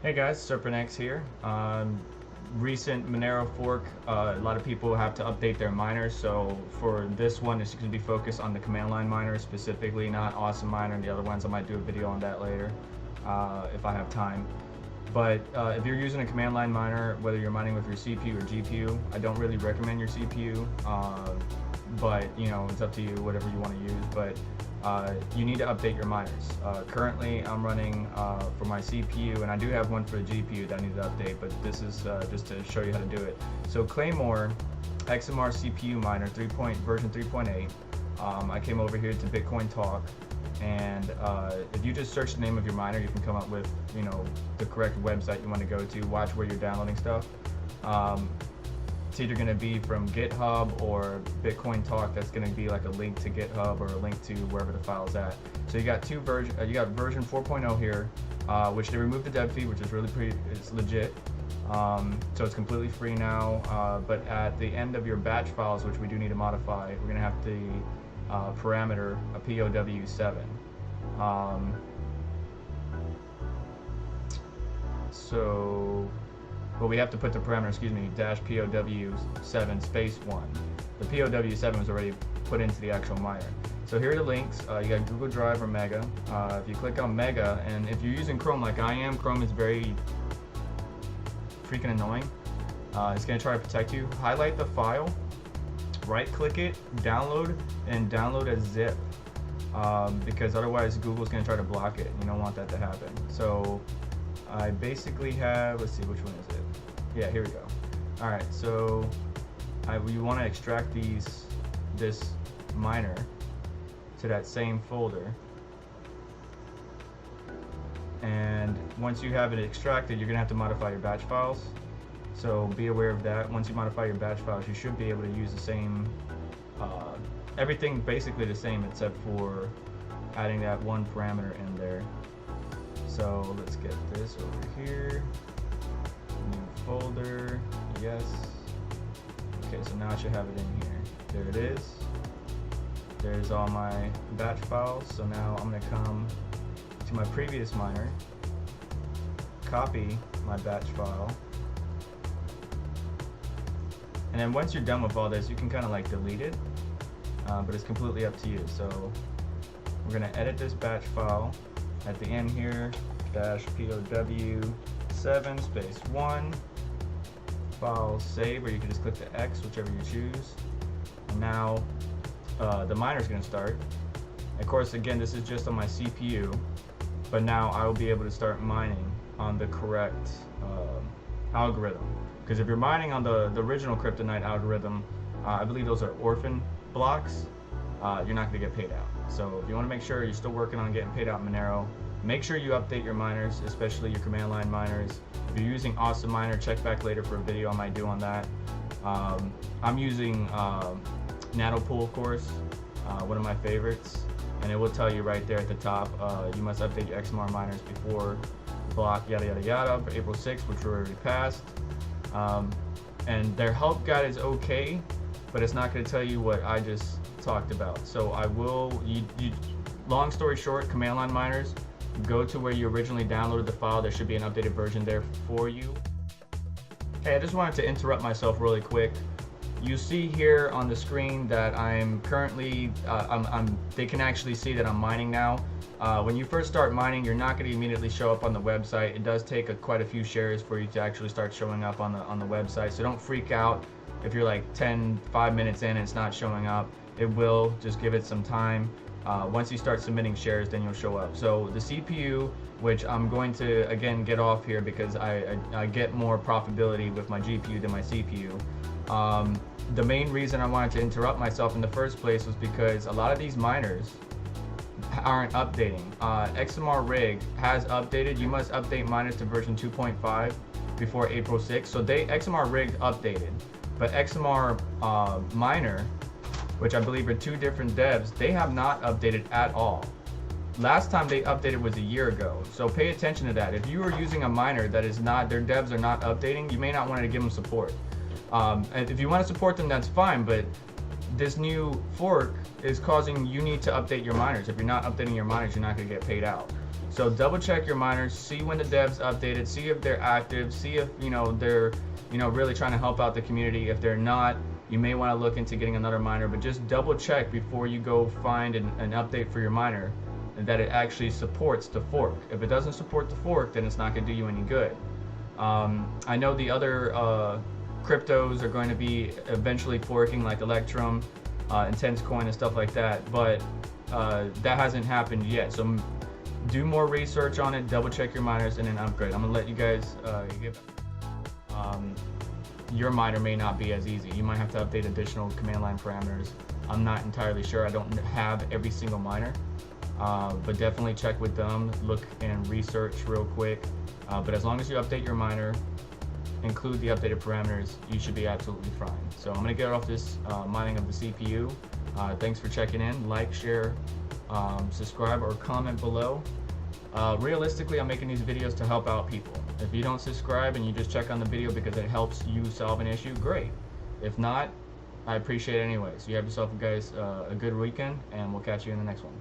Hey guys, SerpentX here. Recent Monero fork, a lot of people have to update their miners, so for this one it's going to be focused on the command line miners specifically, not Awesome Miner and the other ones. I might do a video on that later if I have time. But if you're using a command line miner, whether you're mining with your CPU or GPU, I don't really recommend your CPU, but you know, it's up to you, whatever you want to use. But you need to update your miners. Currently I'm running for my CPU, and I do have one for the GPU that I need to update, but this is just to show you how to do it. So Claymore XMR CPU miner version 3.8. I came over here to Bitcoin Talk, and if you just search the name of your miner, you can come up with, you know, the correct website you want to go to. Watch where you're downloading stuff. It's either going to be from GitHub or Bitcoin Talk. That's going to be like a link to GitHub or a link to wherever the file's at. So you got you got version 4.0 here, which they removed the dev fee, which is really it's legit. So it's completely free now. But at the end of your batch files, which we do need to modify, we're going to have the parameter a POW7. Well, we have to put the parameter, dash POW7 space 1. The POW7 was already put into the actual miner. So here are the links. You got Google Drive or Mega. If you click on Mega, and if you're using Chrome like I am, Chrome is very freaking annoying. It's going to try to protect you. Highlight the file, right click it, download, and download as zip. Because otherwise Google's going to try to block it. You don't want that to happen. So I basically have, let's see, which one is it? Yeah, here we go. Alright, so we want to extract this miner to that same folder. And once you have it extracted, you're going to have to modify your batch files. So be aware of that. Once you modify your batch files, you should be able to use the same, everything basically the same except for adding that one parameter in there. So let's get this over here, new folder, yes. Okay, so now I should have it in here. There it is. There's all my batch files. So now I'm gonna come to my previous miner, copy my batch file, and then once you're done with all this, you can kind of like delete it, but it's completely up to you. So we're gonna edit this batch file. At the end here, dash POW7 space 1, file save, or you can just click the X, whichever you choose. And now the miner is going to start. Of course, again, this is just on my CPU, but now I will be able to start mining on the correct algorithm. Because if you're mining on the original Kryptonite algorithm, I believe those are orphan blocks, you're not going to get paid out. So if you want to make sure you're still working on getting paid out in Monero, make sure you update your miners, especially your command line miners. If you're using Awesome Miner, check back later for a video I might do on that. I'm using Nanopool, of course, one of my favorites, and it will tell you right there at the top, you must update your XMR miners before block yada yada yada for April 6th, which we already passed. And their help guide is okay, but it's not going to tell you what I just talked about. So I will, long story short, command line miners, go to where you originally downloaded the file. There should be an updated version there for you. Hey, I just wanted to interrupt myself really quick. You see here on the screen that I'm currently, they can actually see that I'm mining now. When you first start mining, you're not going to immediately show up on the website. It does take quite a few shares for you to actually start showing up on the website. So don't freak out if you're like 5 minutes in and it's not showing up. It will, just give it some time. Once you start submitting shares, then you'll show up. So the CPU, which I'm going to again get off here because I get more profitability with my GPU than my CPU. The main reason I wanted to interrupt myself in the first place was because a lot of these miners aren't updating. XMR Rig has updated. You must update miners to version 2.5 before April 6th. So XMR Rig updated, but XMR Miner, which I believe are two different devs, they have not updated at all. Last time they updated was a year ago, so pay attention to that. If you are using a miner that is not, their devs are not updating, you may not want to give them support. And if you want to support them, that's fine, but this new fork is causing you need to update your miners. If you're not updating your miners, you're not going to get paid out. So double check your miners, see when the devs updated, see if they're active, see if they're really trying to help out the community. If they're not, you may want to look into getting another miner, but just double check before you go find an update for your miner that it actually supports the fork. If it doesn't support the fork, then it's not going to do you any good. I know the other cryptos are going to be eventually forking, like Electrum, Intense Coin, and stuff like that, but that hasn't happened yet. So do more research on it, double check your miners, and then upgrade. I'm gonna let you guys give. Your miner may not be as easy. You might have to update additional command line parameters. I'm not entirely sure. I don't have every single miner, but definitely check with them. Look and research real quick. But as long as you update your miner, include the updated parameters, you should be absolutely fine. So I'm gonna get off this mining of the CPU. Thanks for checking in. Like, share, subscribe, or comment below. Realistically, I'm making these videos to help out people. If you don't subscribe and you just check on the video because it helps you solve an issue, great. If not, I appreciate it anyways. You have yourself guys a good weekend, and we'll catch you in the next one.